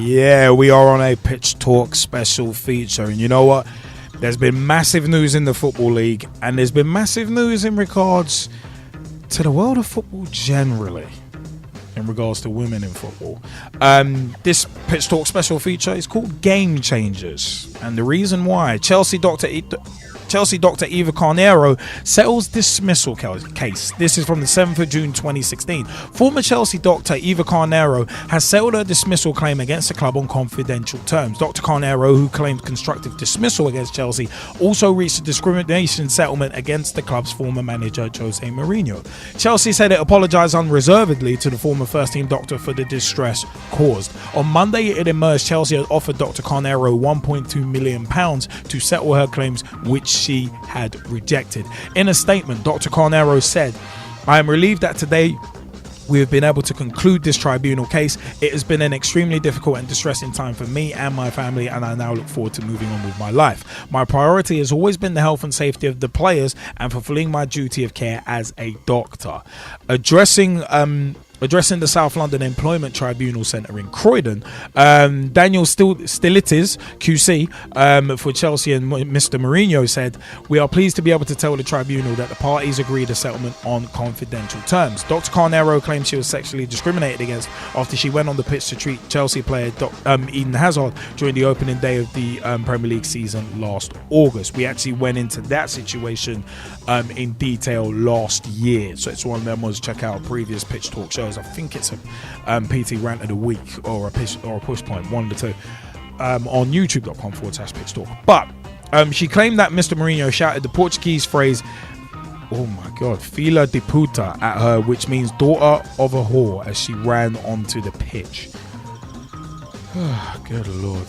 Yeah, we are on a Pitch Talk special feature. And you know what? There's been massive news in the Football League, and there's been massive news in regards to the world of football generally, in regards to women in football. This Pitch Talk special feature is called Game Changers. And the reason why, Chelsea Dr Eva Carneiro settles dismissal case. This is from the 7th of June 2016. Former Chelsea doctor Eva Carneiro has settled her dismissal claim against the club on confidential terms. Dr Carneiro, who claimed constructive dismissal against Chelsea, also reached a discrimination settlement against the club's former manager Jose Mourinho. Chelsea said it apologised unreservedly to the former first-team doctor for the distress caused. On Monday, it emerged Chelsea had offered Dr Carneiro £1.2 million to settle her claims, which she had rejected. In a statement, Dr Carneiro said, "I am relieved that today we have been able to conclude this tribunal case. It has been an extremely difficult and distressing time for me and my family, and I now look forward to moving on with my life. My priority has always been the health and safety of the players and fulfilling my duty of care as a doctor." Addressing the South London Employment Tribunal Centre in Croydon, Daniel Stilitis, QC, for Chelsea and Mr Mourinho said, "We are pleased to be able to tell the tribunal that the parties agreed a settlement on confidential terms. Dr Carneiro claims she was sexually discriminated against after she went on the pitch to treat Chelsea player Eden Hazard during the opening day of the Premier League season last August." We actually went into that situation in detail last year, so it's one of them was check out previous Pitch Talk shows. I think it's a PT Rant of the Week or a push point, one of the two, on youtube.com/Pitch Talk. But she claimed that Mr Mourinho shouted the Portuguese phrase, oh my god, filha de puta, at her, which means daughter of a whore, as she ran onto the pitch. Good lord.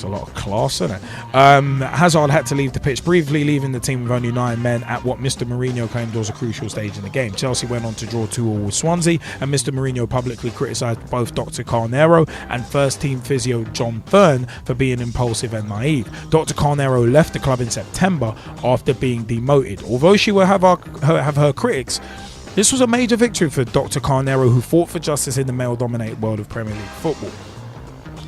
A lot of class in it. Hazard had to leave the pitch briefly, leaving the team with only 9 men at what Mr Mourinho claimed was a crucial stage in the game. Chelsea went on to draw 2-2 with Swansea, and Mr Mourinho publicly criticised both Dr Carneiro and first team physio John Thurn for being impulsive and naive. Dr Carneiro left the club in September after being demoted. Although she will have her critics, this was a major victory for Dr Carneiro, who fought for justice in the male-dominated world of Premier League football.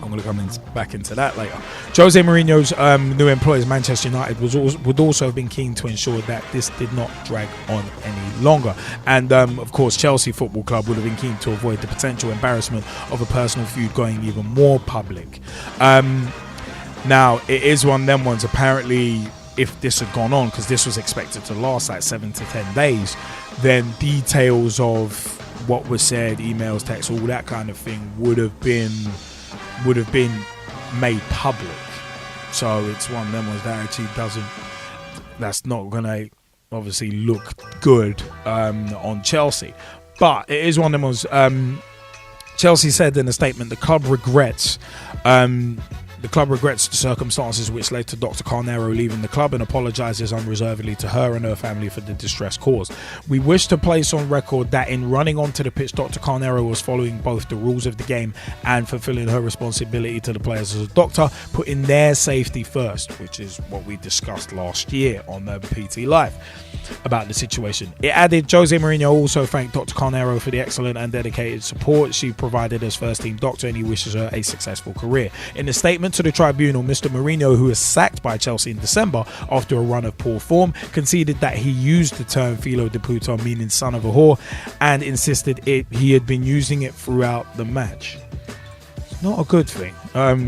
I'm going to come back into that later. Jose Mourinho's new employers, Manchester United, would also have been keen to ensure that this did not drag on any longer. And, of course, Chelsea Football Club would have been keen to avoid the potential embarrassment of a personal feud going even more public. Now, it is one of them ones, apparently, if this had gone on, because this was expected to last like 7 to 10 days, then details of what was said, emails, texts, all that kind of thing would have been made public. So it's one of them ones that actually that's not gonna obviously look good on Chelsea. But it is one of them ones. Chelsea said in a statement, the club regrets the circumstances which led to Dr Carneiro leaving the club and apologises unreservedly to her and her family for the distress caused. We wish to place on record that in running onto the pitch, Dr Carneiro was following both the rules of the game and fulfilling her responsibility to the players as a doctor, putting their safety first, which is what we discussed last year on PT Live about the situation. It added, Jose Mourinho also thanked Dr Carneiro for the excellent and dedicated support she provided as first team doctor, and he wishes her a successful career. In a statement to the tribunal, Mr Mourinho, who was sacked by Chelsea in December after a run of poor form, conceded that he used the term filho de puta, meaning son of a whore, and insisted he had been using it throughout the match. It's not a good thing.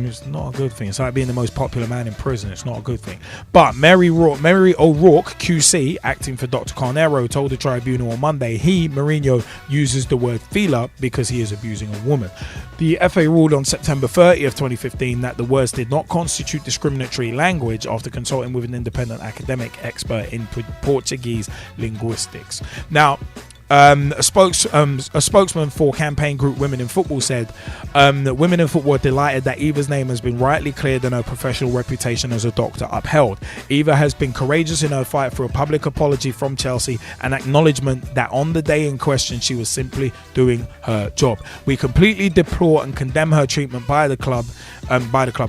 It's not a good thing. It's like being the most popular man in prison. It's not a good thing. But Mary O'Rourke, QC, acting for Dr Carneiro, told the tribunal on Monday Mourinho, uses the word fila because he is abusing a woman. The FA ruled on September 30th, 2015 that the words did not constitute discriminatory language after consulting with an independent academic expert in Portuguese linguistics. Now, a spokesman for campaign group Women in Football said that Women in Football are delighted that Eva's name has been rightly cleared and her professional reputation as a doctor upheld. Eva has been courageous in her fight for a public apology from Chelsea and acknowledgement that on the day in question she was simply doing her job. We completely deplore and condemn her treatment by the club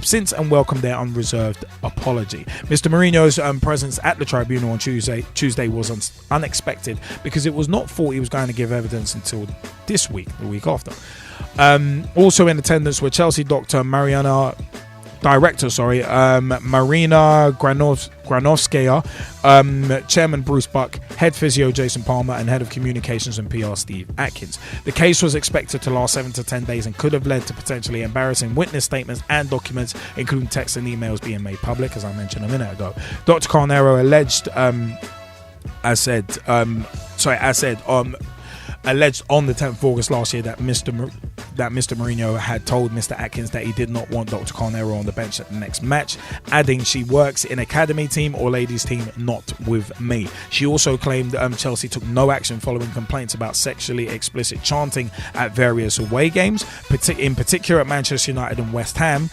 since and welcome their unreserved apology. Mr Mourinho's presence at the tribunal on Tuesday was unexpected because it was not thought thought he was going to give evidence until this week, the week after. Also in attendance were Chelsea Marina Granovskaya, Chairman Bruce Buck, Head Physio Jason Palmer, and Head of Communications and PR Steve Atkins. The case was expected to last 7 to 10 days and could have led to potentially embarrassing witness statements and documents, including texts and emails being made public, as I mentioned a minute ago. Dr. Carniero alleged, alleged on the 10th of August last year that Mr. Mourinho had told Mr. Atkins that he did not want Dr. Carneiro on the bench at the next match, adding, "She works in academy team or ladies team, not with me." She also claimed Chelsea took no action following complaints about sexually explicit chanting at various away games, in particular at Manchester United and West Ham,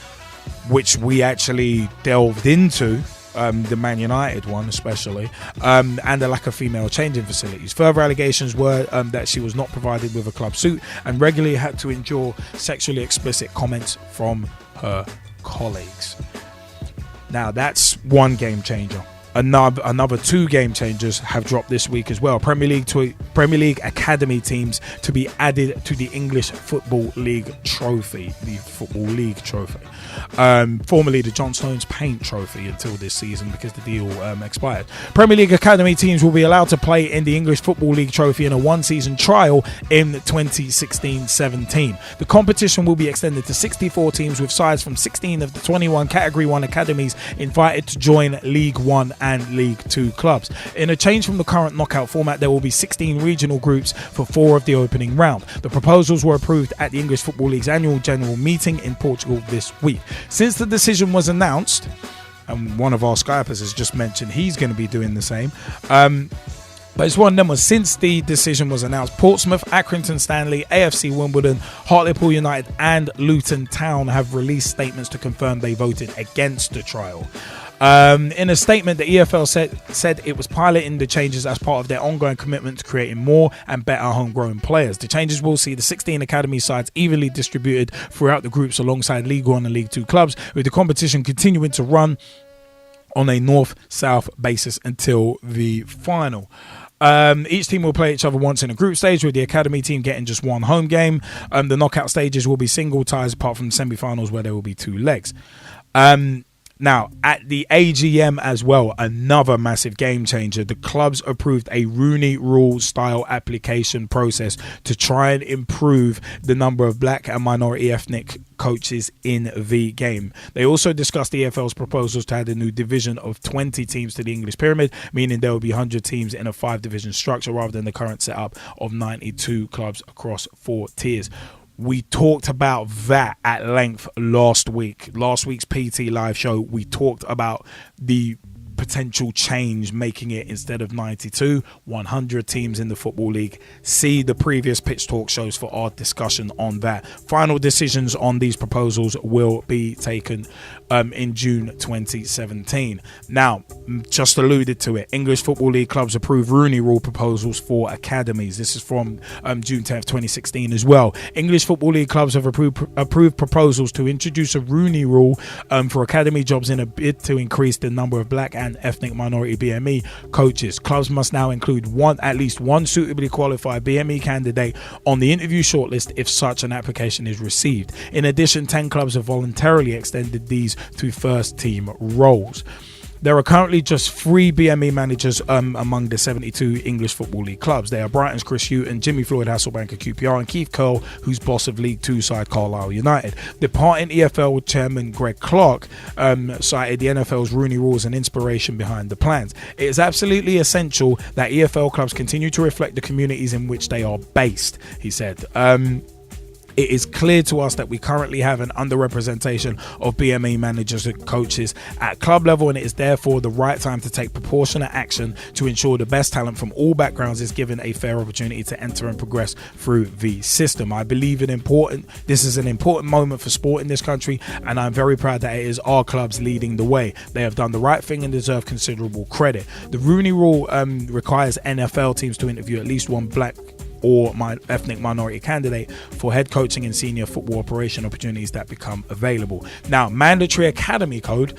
which we actually delved into. The Man United one especially, and the lack of female changing facilities. Further allegations were that she was not provided with a club suit and regularly had to endure sexually explicit comments from her colleagues. Now that's one game changer. Another 2 game changers have dropped this week as well. Premier League academy teams to be added to the English Football League trophy, formerly the John Stones Paint Trophy until this season because the deal expired. Premier League academy teams will be allowed to play in the English Football League trophy in a 1-season trial in 2016-17. The competition will be extended to 64 teams with sides from 16 of the 21 Category 1 academies invited to join League 1 and League 2 clubs. In a change from the current knockout format, there will be 16 regional groups for 4 of the opening round. The proposals were approved at the English Football League's annual general meeting in Portugal this week. Since the decision was announced, and one of our Skypers has just mentioned he's going to be doing the same, but it's one of them was since the decision was announced, Portsmouth, Accrington Stanley, AFC Wimbledon, Hartlepool United and Luton Town have released statements to confirm they voted against the trial. In a statement, the EFL said it was piloting the changes as part of their ongoing commitment to creating more and better homegrown players. The changes will see the 16 academy sides evenly distributed throughout the groups alongside League 1 and League 2 clubs, with the competition continuing to run on a north-south basis until the final. Each team will play each other once in a group stage, with the academy team getting just one home game. The knockout stages will be single ties apart from the semi-finals where there will be 2 legs. Now, at the AGM as well, another massive game changer. The clubs approved a Rooney Rule style application process to try and improve the number of black and minority ethnic coaches in the game. They also discussed the EFL's proposals to add a new division of 20 teams to the English pyramid, meaning there will be 100 teams in a 5-division structure rather than the current setup of 92 clubs across 4 tiers. We talked about that at length last week. Last week's PT live show, we talked about the potential change, making it, instead of 92, 100 teams in the Football League. See the previous Pitch Talk shows for our discussion on that. Final decisions on these proposals will be taken in June 2017. Now, just alluded to it, English Football League clubs approve Rooney Rule proposals for academies. This is from June 10th, 2016 as well. English Football League clubs have approved proposals to introduce a Rooney Rule for academy jobs in a bid to increase the number of black and ethnic minority BME coaches. Clubs must now include at least one suitably qualified BME candidate on the interview shortlist if such an application is received. In addition, 10 clubs have voluntarily extended these to first team roles. There are currently just 3 BME managers among the 72 English Football League clubs. They are Brighton's Chris Hughton, Jimmy Floyd Hasselbank of QPR, and Keith Curle, who's boss of League 2 side Carlisle United. Departing EFL chairman Greg Clark cited the NFL's Rooney Rule as an inspiration behind the plans. It is absolutely essential that EFL clubs continue to reflect the communities in which they are based, he said. It is clear to us that we currently have an underrepresentation of BME managers and coaches at club level, and it is therefore the right time to take proportionate action to ensure the best talent from all backgrounds is given a fair opportunity to enter and progress through the system. I believe this is an important moment for sport in this country, and I'm very proud that it is our clubs leading the way. They have done the right thing and deserve considerable credit. The Rooney Rule requires NFL teams to interview at least one black or ethnic minority candidate for head coaching and senior football operation opportunities that become available. Now, mandatory academy code.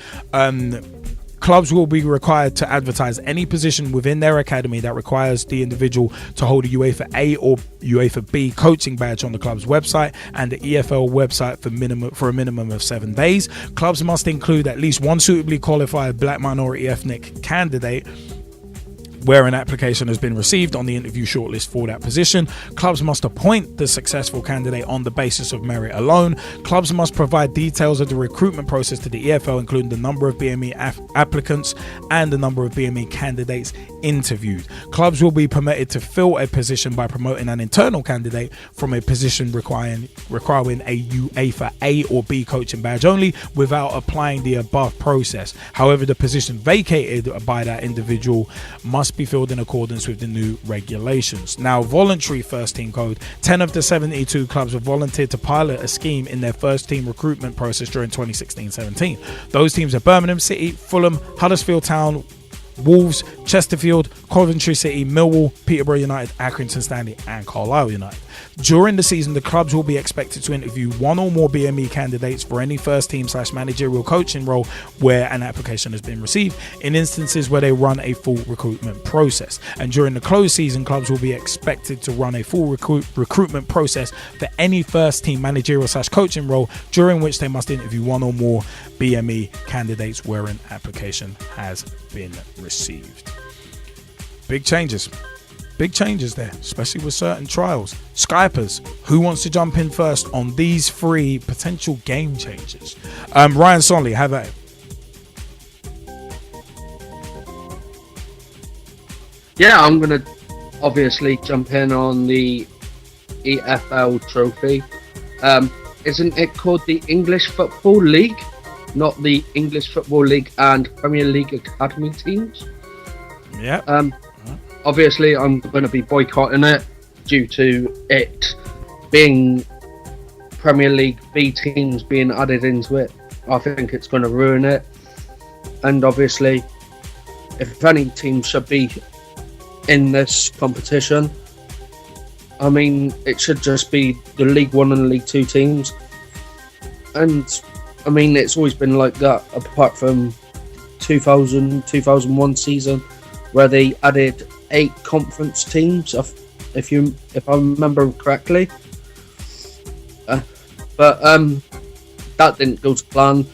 Clubs will be required to advertise any position within their academy that requires the individual to hold a UEFA A or UEFA B coaching badge on the club's website and the EFL website for a minimum of 7 days. Clubs must include at least one suitably qualified black minority ethnic candidate where an application has been received on the interview shortlist for that position. Clubs must appoint the successful candidate on the basis of merit alone. Clubs must provide details of the recruitment process to the EFL, including the number of BME applicants and the number of BME candidates interviewed. Clubs will be permitted to fill a position by promoting an internal candidate from a position requiring a UEFA A or B coaching badge only without applying the above process. However, the position vacated by that individual must be filled in accordance with the new regulations. Now, voluntary first team code. 10 of the 72 clubs have volunteered to pilot a scheme in their first team recruitment process during 2016-17. Those teams are Birmingham City, Fulham, Huddersfield Town, Wolves, Chesterfield, Coventry City, Millwall, Peterborough United, Accrington Stanley and Carlisle United. During the season, the clubs will be expected to interview one or more BME candidates for any first team / managerial coaching role where an application has been received, in instances where they run a full recruitment process. And during the closed season, clubs will be expected to run a full recruitment process for any first team managerial / coaching role, during which they must interview one or more BME candidates where an application has been received. Big changes there, especially with certain trials. Skypers, who wants to jump in first on these 3 potential game changes? Ryan Sonley, have at it. Yeah, I'm going to obviously jump in on the EFL trophy. Isn't it called the English Football League? Not the English Football League and Premier League Academy teams? Yeah. Obviously, I'm going to be boycotting it due to it being Premier League B teams being added into it. I think it's going to ruin it. And obviously, if any team should be in this competition, I mean, it should just be the League 1 and League 2 teams. And, I mean, it's always been like that, apart from 2001 season, where they added 8 conference teams, if I remember correctly. But that didn't go to plan,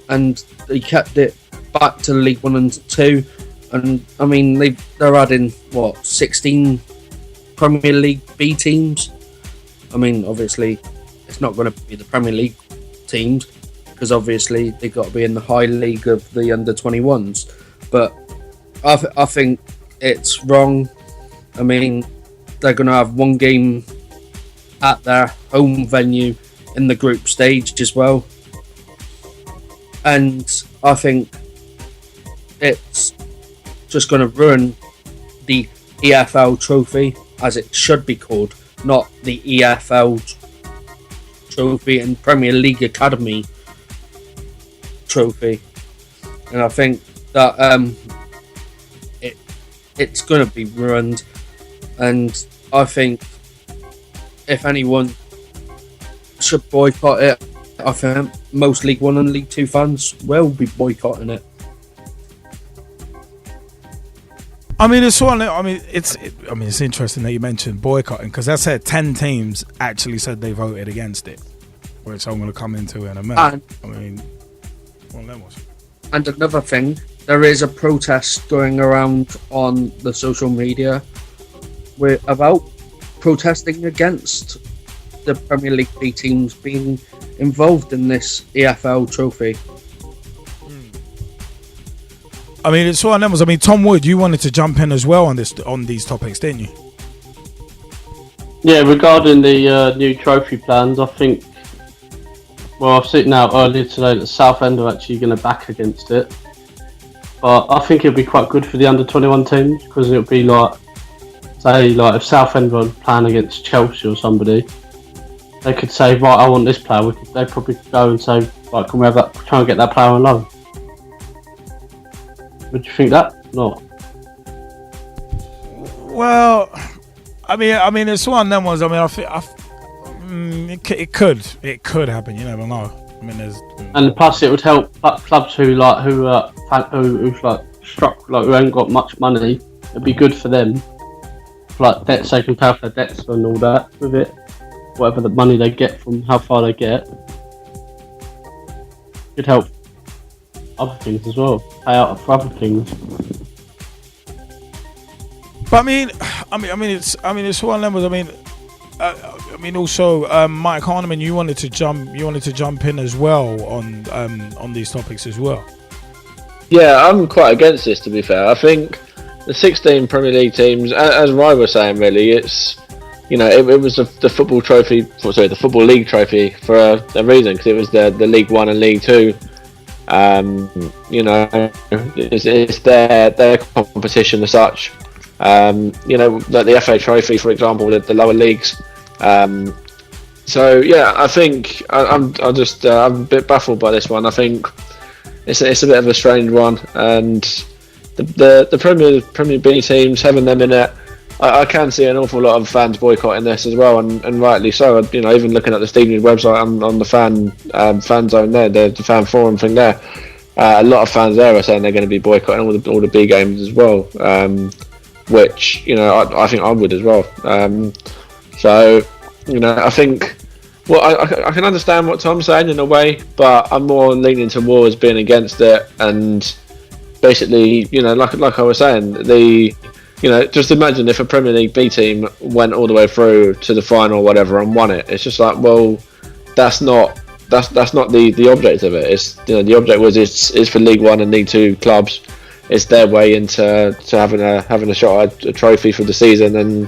and they kept it back to League 1 and 2. And I mean, they're adding 16 Premier League B teams. I mean, obviously, it's not going to be the Premier League teams, because obviously they've got to be in the high league of the under 21s. But I think it's wrong. I mean, they're going to have one game at their home venue in the group stage as well. And I think it's just going to ruin the EFL trophy, as it should be called, not the EFL trophy and Premier League Academy trophy. And I think that it's going to be ruined, and I think if anyone should boycott it, I think most League 1 and League 2 fans will be boycotting it. I mean, it's interesting that you mentioned boycotting, because I said 10 teams actually said they voted against it, which I'm going to come into in a minute. And another thing, there is a protest going around on the social media about protesting against the Premier League B teams being involved in this EFL trophy. I mean, it's one of them. I mean, Tom Wood, you wanted to jump in as well on these topics, didn't you? Yeah, regarding the new trophy plans, I think. Well, I've seen now earlier today that Southend are actually going to back against it. But I think it'll be quite good for the under 21 teams, because it'll be like, say, like if Southend were playing against Chelsea or somebody, they could say, right, I want this player. They'd probably go and say, right, can we have that? Try and get that player on loan. Would you think that? No. Well, I mean, it's one of them ones. I mean, it could happen. You never know. I mean, there's And plus, it would help clubs who ain't got much money. It'd be good for them, like debts, they can pay off their debts and all that with it. Whatever the money they get from how far they get, could help other things as well. Pay out for other things. But it's one of them. Also, Mike Harneman, you wanted to jump in as well on these topics as well. Yeah, I'm quite against this, to be fair. I think the 16 Premier League teams, as Ryan was saying, really, it's, it was the football trophy, the Football League trophy for a reason, because it was the League One and League Two. It's their competition as such. Like the FA Trophy, for example, the lower leagues. So yeah, I think I'm a bit baffled by this one. I think it's a bit of a strange one, and the Premier B teams, having them in it, I can see an awful lot of fans boycotting this as well, and rightly so. Even looking at the Stevenage website on the fan zone there, the fan forum thing there, a lot of fans there are saying they're going to be boycotting all the B games as well, which I think I would as well. I think. Well, I can understand what Tom's saying in a way, but I'm more leaning towards being against it. And basically, like I was saying, just imagine if a Premier League B team went all the way through to the final or whatever and won it. It's just like, well, that's not the object of it. It's the object was it's for League One and League Two clubs. It's their way into having a shot at a trophy for the season. And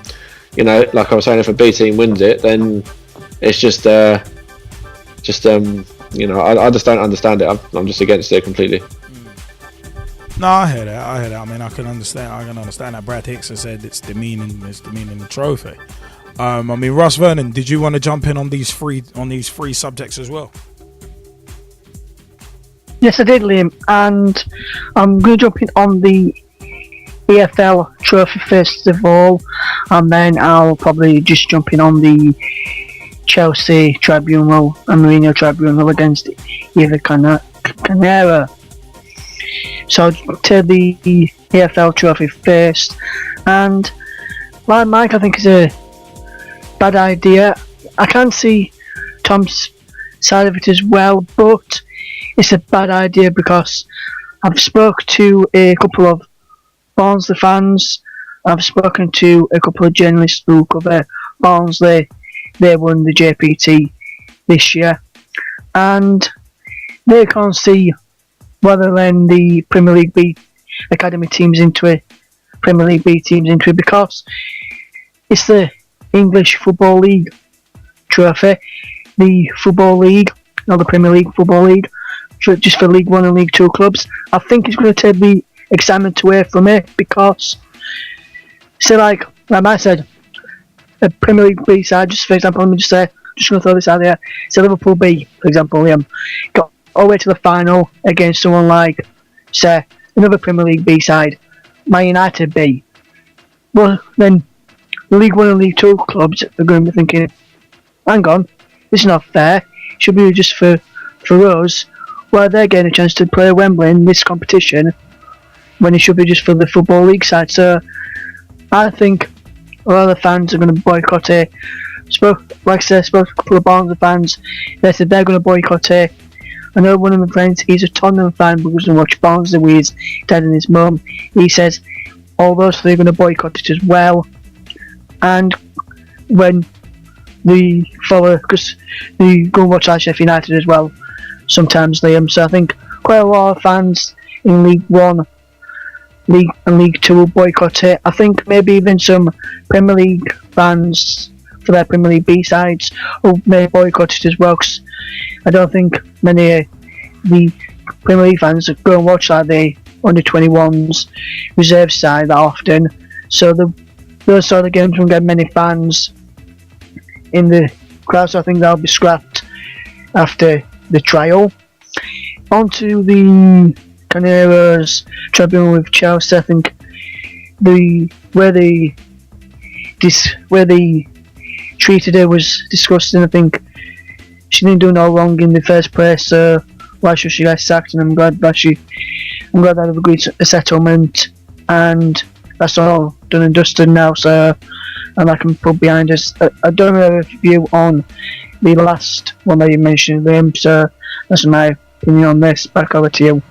like I was saying, if a B team wins it, then it's I just don't understand it. I'm just against it completely. No, I hear that. I mean, I can understand that. Brad Hicks has said it's demeaning the trophy. Russ Vernon, did you want to jump in on these three subjects as well? Yes, I did, Liam, and I'm going to jump in on the EFL trophy first of all, and then I'll probably just jump in on the Chelsea tribunal and Mourinho tribunal against Eva Carneiro. So to the EFL trophy first, and like Mike, I think it's a bad idea. I can see Tom's side of it as well, but it's a bad idea because I've spoke to a couple of Barnsley fans. I've spoken to a couple of journalists who cover Barnsley. They won the JPT this year, and they can't see whether then the Premier League B academy teams into it, Premier League B teams into it, because it's the English Football League trophy, the Football League, not the Premier League Football League, just for League One and League Two clubs. I think it's going to take the excitement away from it, because, say like I said, a Premier League B side, just for example, let me just say, just going to throw this out there, say Liverpool B, for example, got all the way to the final against someone like, say, another Premier League B side, Man United B. Well, then the League One and League Two clubs are going to be thinking, hang on, this is not fair. It should be just for us, where they're getting a chance to play Wembley in this competition, when it should be just for the Football League side. So I think a lot of the fans are going to boycott it. Spoke to a couple of Barnsley fans. They said they're going to boycott it. I know one of my friends, he's a Tottenham fan, but doesn't watch Barnsley with his dad and his mum. He says all those three are going to boycott it as well. And when they follow, because they go and watch Sheffield United as well sometimes, Liam. So I think quite a lot of fans in League One, League and League Two will boycott it. I think maybe even some Premier League fans for their Premier League B sides may boycott it as well, because I don't think many of the Premier League fans go and watch like the under-21s reserve side that often. So those sort of games won't get many fans in the crowd, so I think that'll be scrapped after the trial. On to the Carniero's tribunal with Chelsea. I think where they treated it was disgusting. I think she didn't do no wrong in the first place. So why should she get sacked? And I'm glad that they've agreed to a settlement, and that's all done and dusted now. So, and I can put behind us. I don't have a view on the last one that you mentioned, Liam. So that's my opinion on this. Back over to you.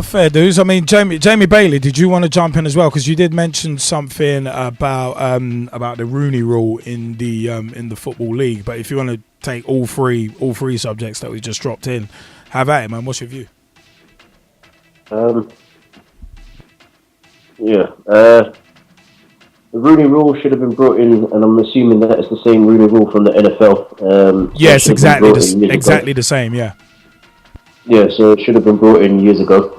Fair dues. I mean, Jamie Bailey, did you want to jump in as well? Because you did mention something about the Rooney rule in the football league. But if you want to take all three subjects that we just dropped in, have at it, man. What's your view? The Rooney rule should have been brought in, and I'm assuming that it's the same Rooney rule from the NFL. Yes, exactly the same. Yeah. Yeah, so it should have been brought in years ago,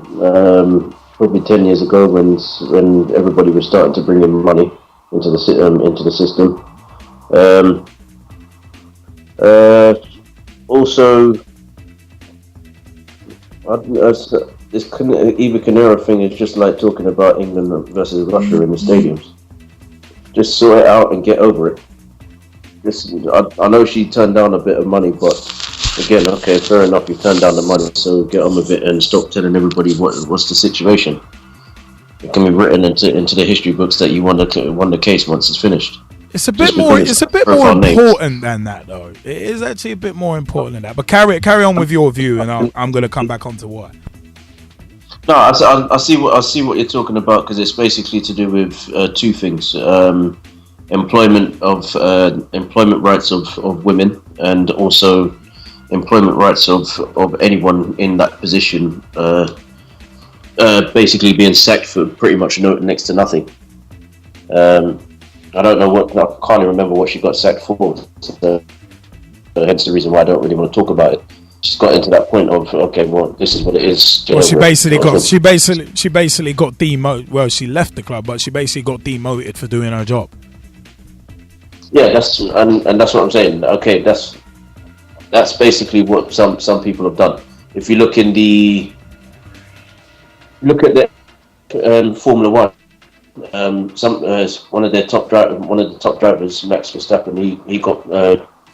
probably 10 years ago, when everybody was starting to bring in money into the system. Also, this Eva Carneiro thing is just like talking about England versus Russia in the stadiums. Just sort it out and get over it. I know she turned down a bit of money, but again, okay, fair enough, you turned down the money, so get on with it and stop telling everybody what's the situation. It can be written into the history books that you won the case once it's finished. It's a bit more important than that, though. It is actually a bit more important than that. But carry on with your view, and I'm going to come back onto why. No, I see what you're talking about, because it's basically to do with two things: employment rights of women, and also employment rights of anyone in that position, basically being sacked for pretty much next to nothing. I don't know I can't even remember what she got sacked for. So, hence the reason why I don't really want to talk about it. She's got into that point of, okay, well, this is what it is. Well, she basically got demoted. Well, she left the club, but she basically got demoted for doing her job. Yeah, that's what I'm saying. Okay, that's basically what some people have done. If you look at the Formula One, one of the top drivers, Max Verstappen, he got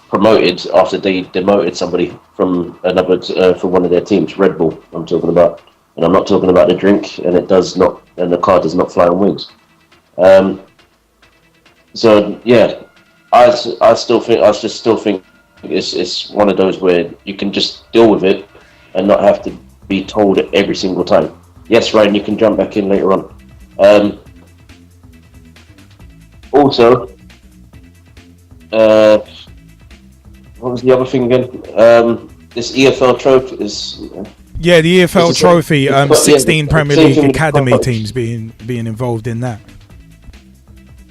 promoted after they demoted somebody from for one of their teams, Red Bull. I'm talking about, and I'm not talking about the drink, and the car does not fly on wings. So yeah, I still think it's one of those where you can just deal with it and not have to be told it every single time. Yes, Ryan, you can jump back in later on. Also, what was the other thing again? This EFL trophy is... Yeah, the EFL trophy, 16 Premier League academy teams being involved in that.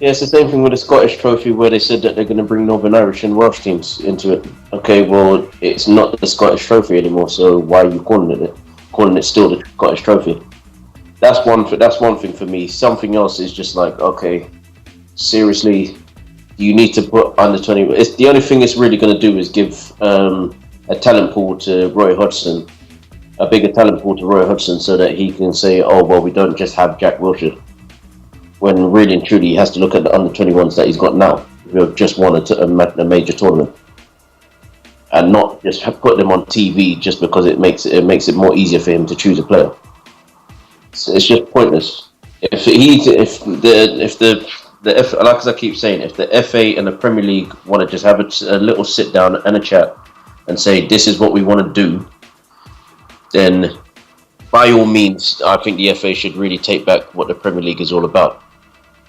Yeah, it's the same thing with the Scottish trophy, where they said that they're going to bring Northern Irish and Welsh teams into it. Okay, well, it's not the Scottish trophy anymore, so why are you calling it still the Scottish trophy? That's one thing for me. Something else is just like, okay, seriously, you need to put under 20. It's the only thing it's really going to do is give a talent pool to Roy Hodgson, a bigger talent pool to Roy Hodgson, so that he can say, oh well, we don't just have Jack Wilshere. When really and truly he has to look at the under 21s that he's got now, who have just won a major tournament, and not just put them on TV just because it makes it more easier for him to choose a player. It's just pointless. If the like as I keep saying, if the FA and the Premier League want to just have a little sit down and a chat and say this is what we want to do, then by all means, I think the FA should really take back what the Premier League is all about.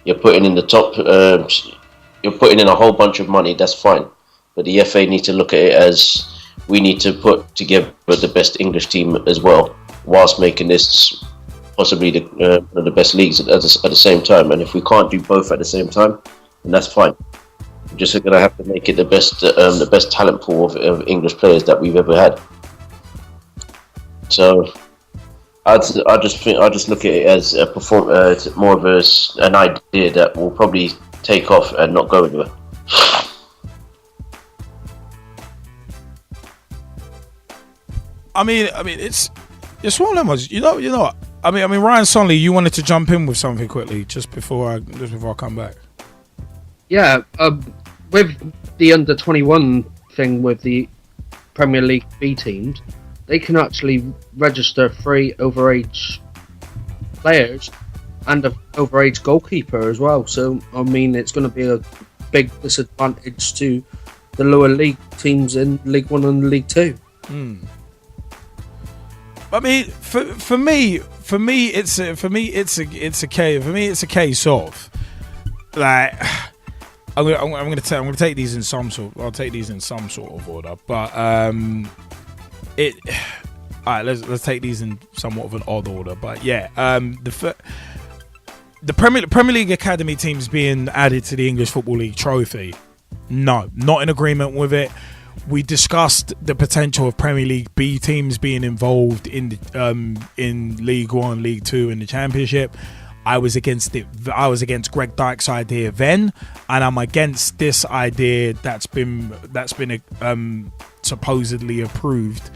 You're putting in you're putting in a whole bunch of money. That's fine, but the FA need to look at it as we need to put together the best English team as well, whilst making this possibly the best leagues at the same time. And if we can't do both at the same time, then that's fine. We're just going to have to make it the best talent pool of English players that we've ever had. So I just look at it as more of an idea that will probably take off and not go anywhere. I mean, it's one of them ones. You know. I mean, Ryan Sonley, you wanted to jump in with something quickly just before I come back. Yeah, with the under 21 thing with the Premier League B teams, they can actually register 3 overage players and an overage goalkeeper as well. So, I mean, it's going to be a big disadvantage to the lower league teams in League 1 and League 2. I mean, for me, it's a case of like I'm gonna take these in some sort. I'll take these in some sort of order, but all right. Let's take these in somewhat of an odd order, but yeah. The Premier League Academy teams being added to the English Football League trophy. No, not in agreement with it. We discussed the potential of Premier League B teams being involved in League 1, League 2 and the Championship. I was against it. I was against Greg Dyke's idea then, and I'm against this idea that's been supposedly approved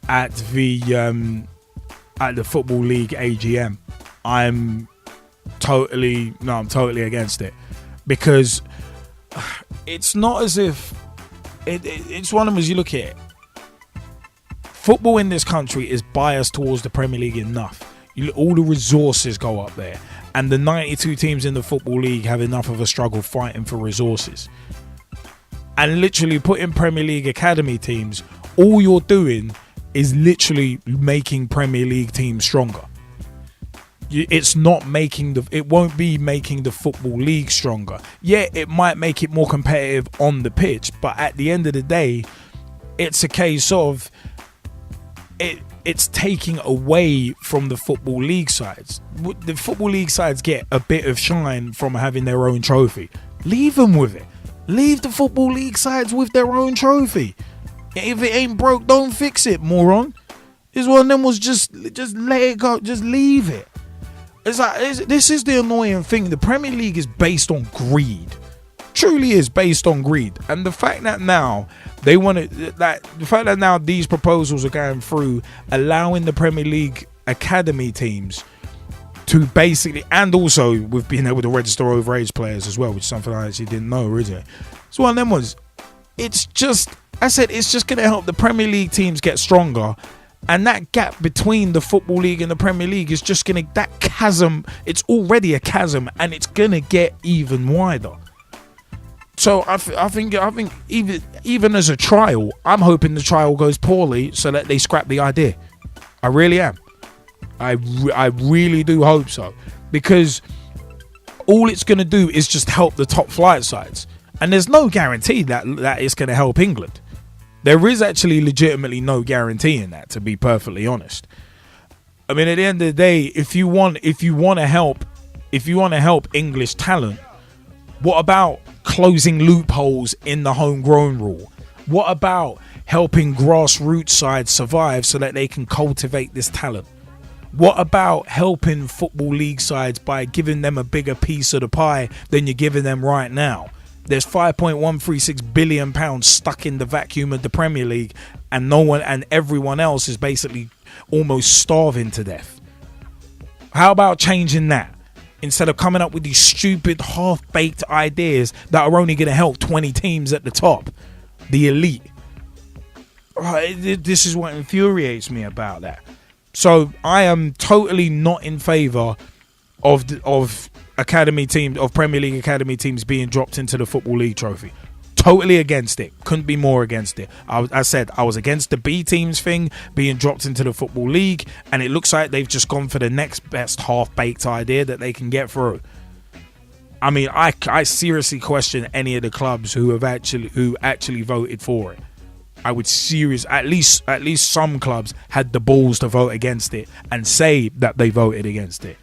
at the Football League AGM. I'm totally against it, because it's not as if it's one of them. As you look at it, football in this country is biased towards the Premier League enough. All the resources go up there, and the 92 teams in the Football League have enough of a struggle fighting for resources. And literally putting Premier League Academy teams, all you're doing is literally making Premier League teams stronger. It's not making it won't be making the Football League stronger. Yeah, it might make it more competitive on the pitch, but at the end of the day, it's a case of it's taking away from the Football League sides. The Football League sides get a bit of shine from having their own trophy. Leave them with it. Leave the Football League sides with their own trophy. If it ain't broke, don't fix it, moron. It's one of them was just let it go. Just leave it. It's like this is the annoying thing. The Premier League is based on greed. Truly is based on greed. And the fact that now they want to, the fact that now these proposals are going through, allowing the Premier League Academy teams to basically, and also with being able to register overage players as well, which is something I actually didn't know originally. So one of them was, it's just going to help the Premier League teams get stronger. And that gap between the Football League and the Premier League is just going to, that chasm, it's already a chasm, and it's going to get even wider. So I think even as a trial, I'm hoping the trial goes poorly so that they scrap the idea. I really am. I really do hope so, because all it's going to do is just help the top flight sides, and there's no guarantee that it's going to help England. There is actually legitimately no guarantee in that, to be perfectly honest. I mean, at the end of the day, if you want to help English talent, what about closing loopholes in the homegrown rule? What about helping grassroots sides survive so that they can cultivate this talent? What about helping Football League sides by giving them a bigger piece of the pie than you're giving them right now? There's £5.136 billion stuck in the vacuum of the Premier League, and everyone else is basically almost starving to death. How about changing that? Instead of coming up with these stupid half-baked ideas that are only going to help 20 teams at the top, the elite. This is what infuriates me about that. So I am totally not in favour of Premier League Academy teams being dropped into the Football League trophy. Totally against it. Couldn't be more against it. I said I was against the B teams thing being dropped into the Football League, and it looks like they've just gone for the next best half-baked idea that they can get through. I mean, I seriously question any of the clubs who actually voted for it. I would at least some clubs had the balls to vote against it and say that they voted against it.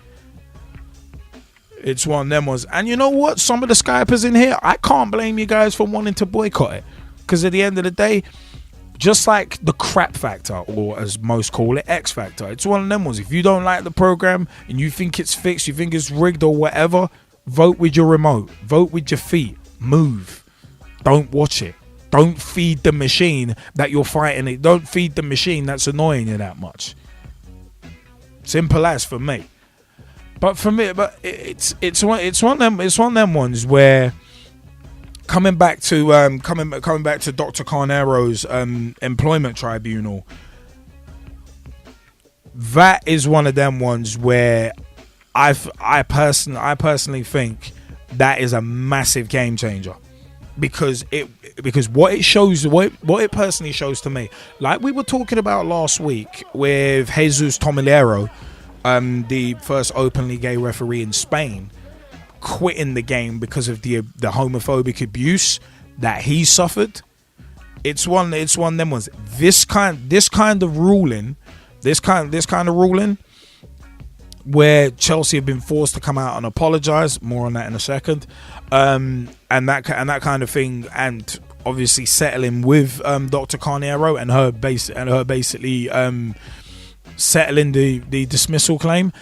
It's one of them ones. And you know what? Some of the Skypers in here, I can't blame you guys for wanting to boycott it. Because at the end of the day, just like the crap factor, or as most call it, X factor, it's one of them ones. If you don't like the program and you think it's fixed, you think it's rigged or whatever, vote with your remote. Vote with your feet. Move. Don't watch it. Don't feed the machine that you're fighting it. Don't feed the machine that's annoying you that much. Simple as for me. But for me, it's one of them ones where coming back to Dr. Carneiro's employment tribunal. That is one of them ones where I personally think that is a massive game changer, because what it personally shows to me, like we were talking about last week with Jesus Tomilero, the first openly gay referee in Spain, quitting the game because of the homophobic abuse that he suffered. It's one of them ones. This kind of ruling, where Chelsea have been forced to come out and apologise. More on that in a second. And that kind of thing, and obviously settling with Dr. Carniero and her basically settling the dismissal claim.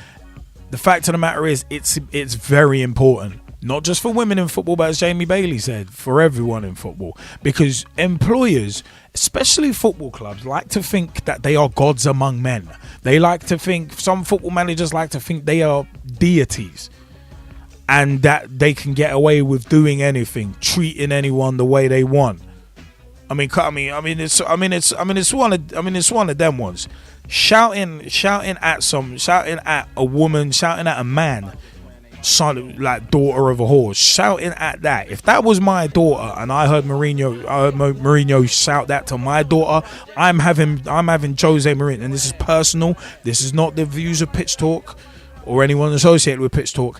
The fact of the matter is, it's very important, not just for women in football, but as Jamie Bailey said, for everyone in football, because employers, especially football clubs, like to think that they are gods among men. They like to think, some football managers like to think they are deities, and that they can get away with doing anything, treating anyone the way they want. It's one of them ones. Shouting at a woman, shouting at a man, son, like daughter of a horse, shouting at that. If that was my daughter and I heard Mourinho shout that to my daughter, I'm having Jose Mourinho, and this is personal. This is not the views of Pitch Talk or anyone associated with Pitch Talk.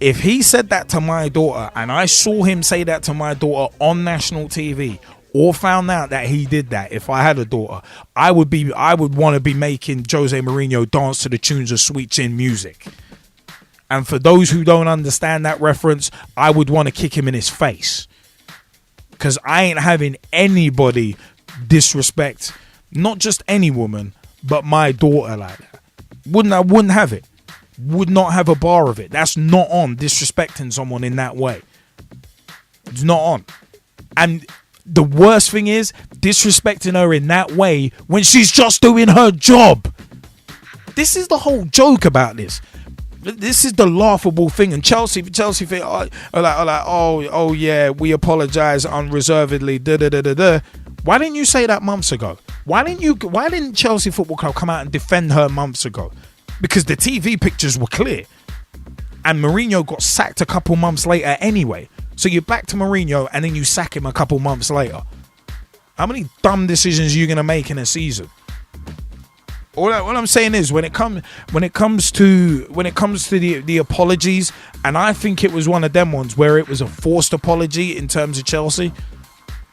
If he said that to my daughter and I saw him say that to my daughter on national TV, or found out that he did that, if I had a daughter, I would want to be making Jose Mourinho dance to the tunes of Sweet Chin Music. And for those who don't understand that reference, I would want to kick him in his face, because I ain't having anybody disrespect not just any woman, but my daughter like that. I wouldn't have it. Would not have a bar of it. That's not on, disrespecting someone in that way. It's not on. And the worst thing is disrespecting her in that way when she's just doing her job. This is the whole joke about this. This is the laughable thing. And Chelsea think, oh yeah, we apologise unreservedly. Why didn't you say that months ago? Why didn't Chelsea Football Club come out and defend her months ago? Because the TV pictures were clear, and Mourinho got sacked a couple months later anyway. So you're back to Mourinho, and then you sack him a couple months later. How many dumb decisions are you gonna make in a season? All I'm saying is, when it comes to the apologies, and I think it was one of them ones where it was a forced apology in terms of Chelsea,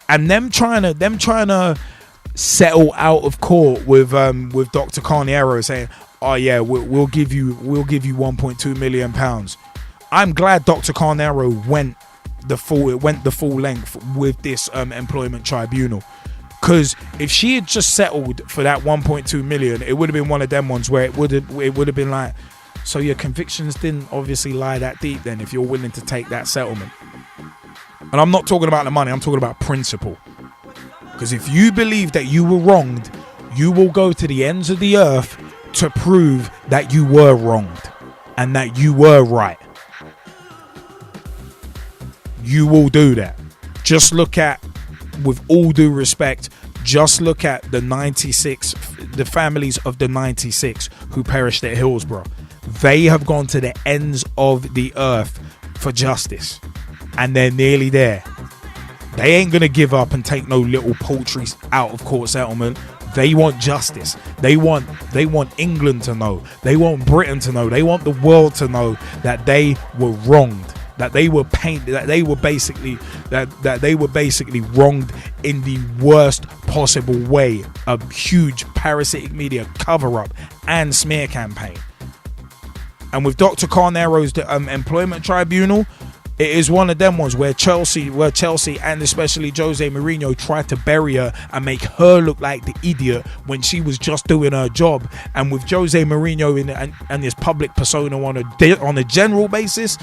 and them trying to settle out of court with Dr. Carniero saying, oh yeah, we'll give you 1.2 million pounds. I'm glad Dr. Carneiro went the full length with this employment tribunal, because if she had just settled for that 1.2 million, it would have been one of them ones where it would have been like, so your convictions didn't obviously lie that deep then, if you're willing to take that settlement. And I'm not talking about the money, I'm talking about principle. Because if you believe that you were wronged, you will go to the ends of the earth to prove that you were wronged and that you were right. You will do that. Just look at, with all due respect, just look at the families of the 96 who perished at Hillsborough. They have gone to the ends of the earth for justice, and they're nearly there. They ain't gonna give up and take no little paltry out of court settlement. They want justice. They want England to know. They want Britain to know. They want the world to know that they were wronged. That they were painted. That they were basically wronged in the worst possible way. A huge parasitic media cover-up and smear campaign. And with Dr. Carneiro's employment tribunal, it is one of them ones where Chelsea and especially Jose Mourinho tried to bury her and make her look like the idiot when she was just doing her job. And with Jose Mourinho and his public persona on a general basis,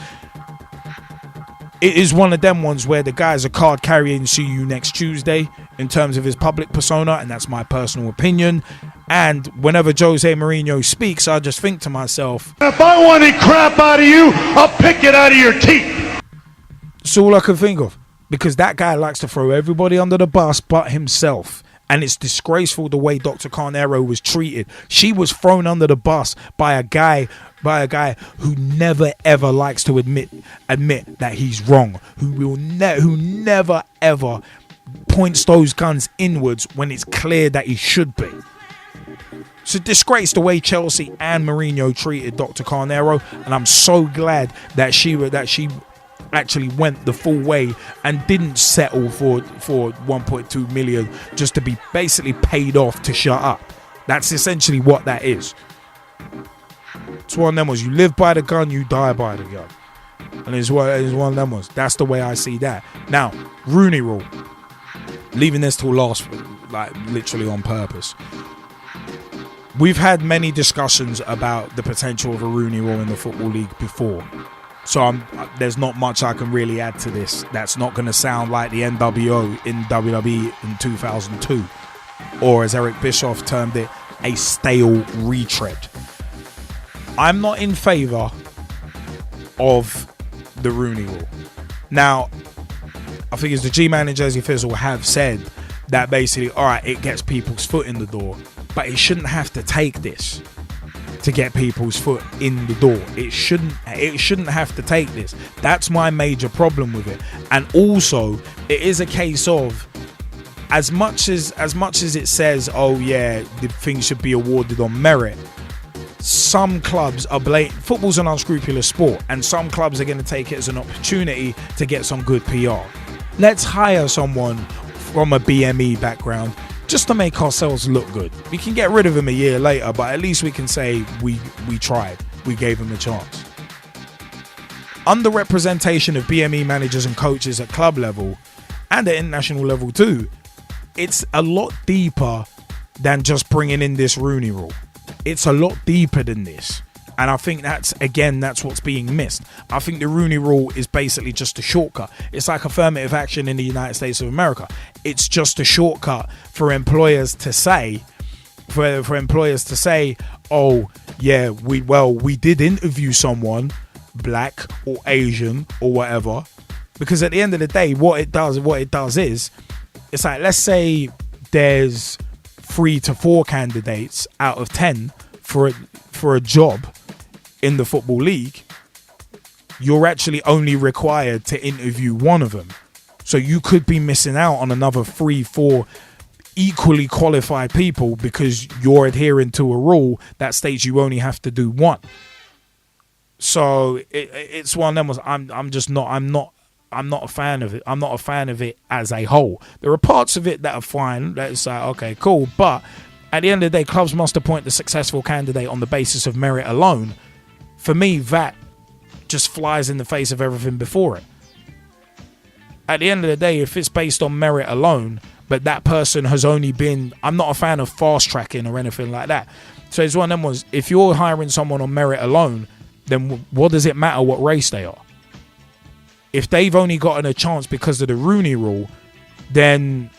it is one of them ones where the guy's a card carrying see you next Tuesday in terms of his public persona, and that's my personal opinion. And whenever Jose Mourinho speaks, I just think to myself, if I want any crap out of you, I'll pick it out of your teeth. That's all I can think of. because that guy likes to throw everybody under the bus but himself. And it's disgraceful the way Dr. Carneiro was treated. She was thrown under the bus by a guy who never ever likes to admit that he's wrong, who never ever points those guns inwards when it's clear that he should be. It's a disgrace the way Chelsea and Mourinho treated Dr. Carneiro, and I'm so glad that she actually went the full way and didn't settle for 1.2 million just to be basically paid off to shut up. That's essentially what that is. It's one of them ones. You live by the gun, you die by the gun. And it's one of them ones. That's the way I see that. Now, Rooney rule. Leaving this till last, like literally on purpose. We've had many discussions about the potential of a Rooney rule in the Football League before. So there's not much I can really add to this. That's not going to sound like the NWO in WWE in 2002. Or as Eric Bischoff termed it, a stale retread. I'm not in favour of the Rooney rule. Now, I think it's the Gman and Gezzie Fizzle have said that basically, alright, it gets people's foot in the door. But it shouldn't have to take this to get people's foot in the door. It shouldn't have to take this. That's my major problem with it. And also, it is a case of as much as it says, oh yeah, the thing should be awarded on merit, some clubs are blatant. Football's an unscrupulous sport, and some clubs are going to take it as an opportunity to get some good PR. Let's hire someone from a BME background just to make ourselves look good. We can get rid of him a year later, but at least we can say we tried. We gave him a chance. Underrepresentation of BME managers and coaches at club level and at international level too. It's a lot deeper than just bringing in this Rooney rule. It's a lot deeper than this. And I think that's what's being missed. I think the Rooney rule is basically just a shortcut. It's like affirmative action in the United States of America. It's just a shortcut for employers to say, oh yeah, we did interview someone, black or Asian or whatever. Because at the end of the day, what it does is, it's like, let's say there's 3 to 4 candidates out of 10 for a job in the Football League. You're actually only required to interview one of them. So you could be missing out on another 3-4 equally qualified people because you're adhering to a rule that states you only have to do one. So it's one of them. I'm not a fan of it. I'm not a fan of it as a whole. There are parts of it that are fine. That's like, okay, cool. But at the end of the day, clubs must appoint the successful candidate on the basis of merit alone. For me, that just flies in the face of everything before it. At the end of the day, if it's based on merit alone, but that person has only been... I'm not a fan of fast tracking or anything like that. So it's one of them ones. If you're hiring someone on merit alone, then what does it matter what race they are? If they've only gotten a chance because of the Rooney rule, then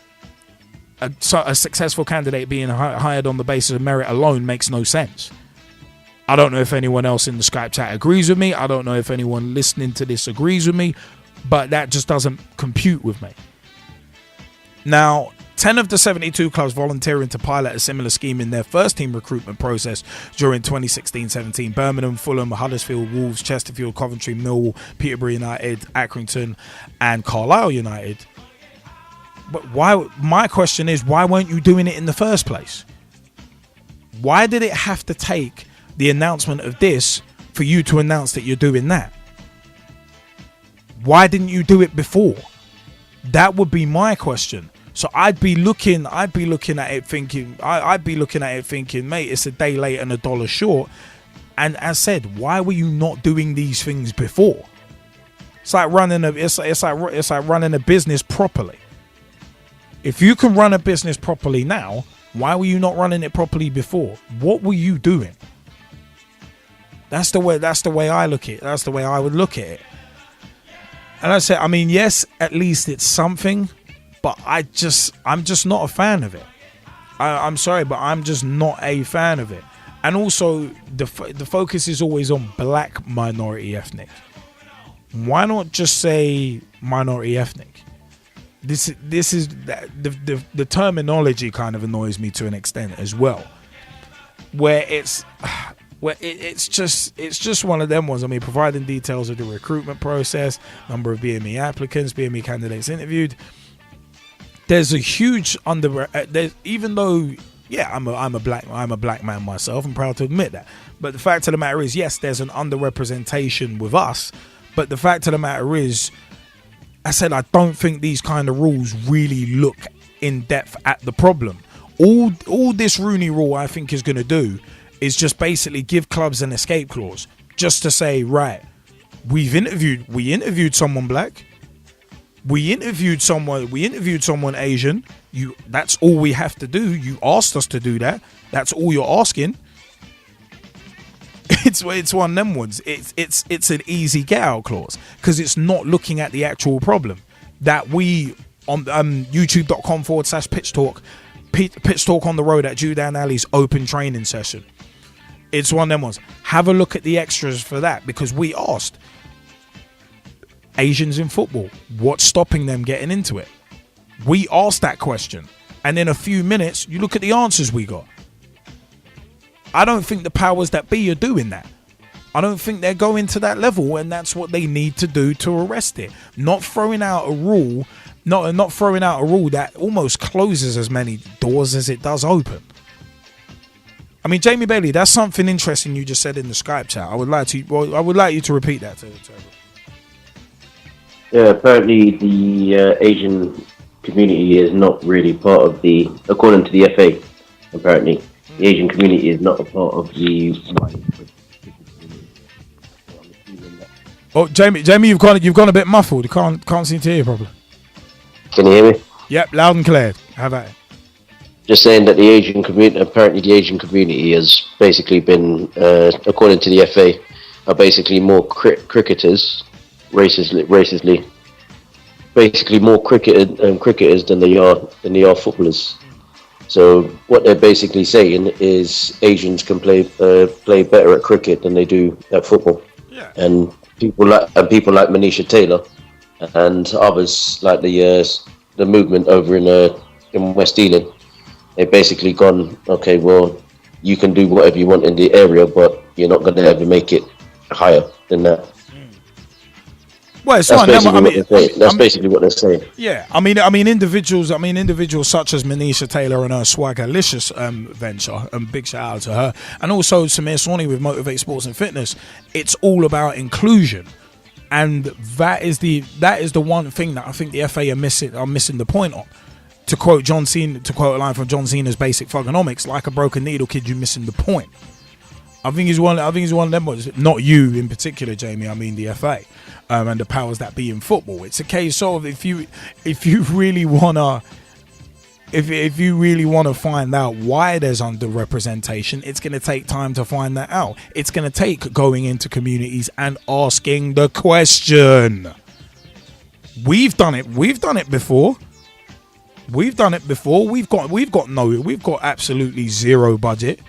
a successful candidate being hired on the basis of merit alone makes no sense. I don't know if anyone else in the Skype chat agrees with me. I don't know if anyone listening to this agrees with me, but that just doesn't compute with me. Now, 10 of the 72 clubs volunteering to pilot a similar scheme in their first team recruitment process during 2016-17. Birmingham, Fulham, Huddersfield, Wolves, Chesterfield, Coventry, Millwall, Peterborough United, Accrington and Carlisle United. But why? My question is, why weren't you doing it in the first place? Why did it have to take the announcement of this for you to announce that you're doing that? Why didn't you do it before? That would be my question. So I'd be looking at it thinking, mate, it's a day late and $1 short. And as said, why were you not doing these things before? It's like running a business properly. If you can run a business properly now, why were you not running it properly before? What were you doing? That's the way I look at it. That's the way I would look at it. And I say, I mean, yes, at least it's something, but I'm just not a fan of it. I'm sorry, but I'm just not a fan of it. And also, the focus is always on black minority ethnic. Why not just say minority ethnic? This is the terminology kind of annoys me to an extent as well, where it's just one of them ones. I mean, providing details of the recruitment process, number of BME applicants, BME candidates interviewed. There's a huge even though, yeah, I'm a black man myself. I'm proud to admit that. But the fact of the matter is, yes, there's an underrepresentation with us. But the fact of the matter is, I said I don't think these kind of rules really look in depth at the problem. All this Rooney rule I think is going to do is just basically give clubs an escape clause, just to say, right, we interviewed someone black, we interviewed someone Asian. That's all we have to do. You asked us to do that. That's all you're asking. It's one of them ones. It's an easy get out clause because it's not looking at the actual problem that we on youtube.com/pitch talk on the road at Judan Ali's open training session. It's one of them ones. Have a look at the extras for that because we asked Asians in football, what's stopping them getting into it? We asked that question, and in a few minutes you look at the answers we got. I don't think the powers that be are doing that. I don't think they're going to that level, and that's what they need to do to arrest it. Not throwing out a rule, not throwing out a rule that almost closes as many doors as it does open. I mean, Jamie Bailey, that's something interesting you just said in the Skype chat. I would like you to repeat that to everyone. Yeah, apparently the Asian community is not really part of the, according to the FA, apparently. The Asian community is not a part of the. Oh, Jamie, you've gone a bit muffled. Can't seem to hear you properly. Can you hear me? Yep, loud and clear. How about it? Just saying that the Asian community, apparently the Asian community has basically been, according to the FA, are basically more cricketers, racistly, basically more cricketers than they are footballers. So what they're basically saying is Asians can play better at cricket than they do at football. Yeah. And people like Manisha Taylor and others like the movement over in West Ealing, they've basically gone, okay, well, you can do whatever you want in the area, but you're not going to ever make it higher than that. Well, it's that's basically what they're saying. Yeah, I mean, individuals such as Manisha Taylor and her Swagalicious venture, and big shout out to her, and also Samir Sawney with Motivate Sports and Fitness. It's all about inclusion, and that is the one thing that I think the FA are missing the point on. To quote a line from John Cena's Basic Thugonomics, like a broken needle, kid, you're missing the point. I think he's one of them ones. Not you in particular, Jamie. I mean the FA and the powers that be in football. It's a case of if you really wanna find out why there's underrepresentation, it's going to take time to find that out. It's going to take going into communities and asking the question. We've done it before. We've got absolutely zero budget.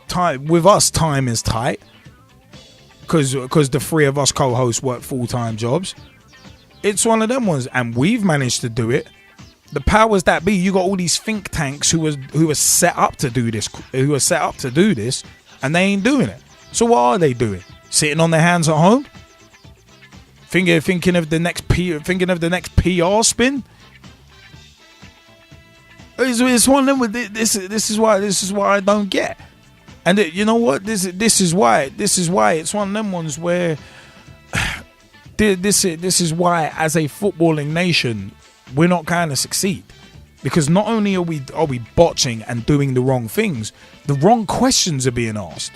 Time with us, time is tight because the three of us co-hosts work full-time jobs. It's one of them ones, and we've managed to do it. The powers that be, you got all these think tanks who are set up to do this, and they ain't doing it. So what are they doing? Sitting on their hands at home, thinking of the next PR spin. It's one of them. This is why I don't get. And you know what? This is why it's one of them ones where this is why, as a footballing nation, we're not going to succeed, because not only are we botching and doing the wrong things, the wrong questions are being asked,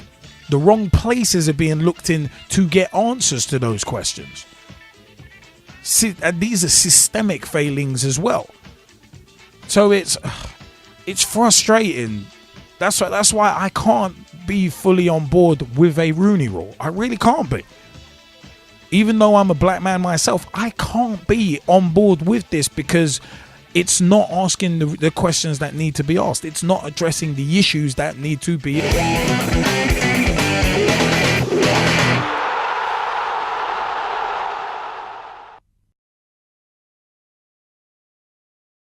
the wrong places are being looked in to get answers to those questions. And these are systemic failings as well. So it's frustrating. That's why I can't be fully on board with a Rooney rule. I really can't be. Even though I'm a black man myself, I can't be on board with this because it's not asking the questions that need to be asked. It's not addressing the issues that need to be.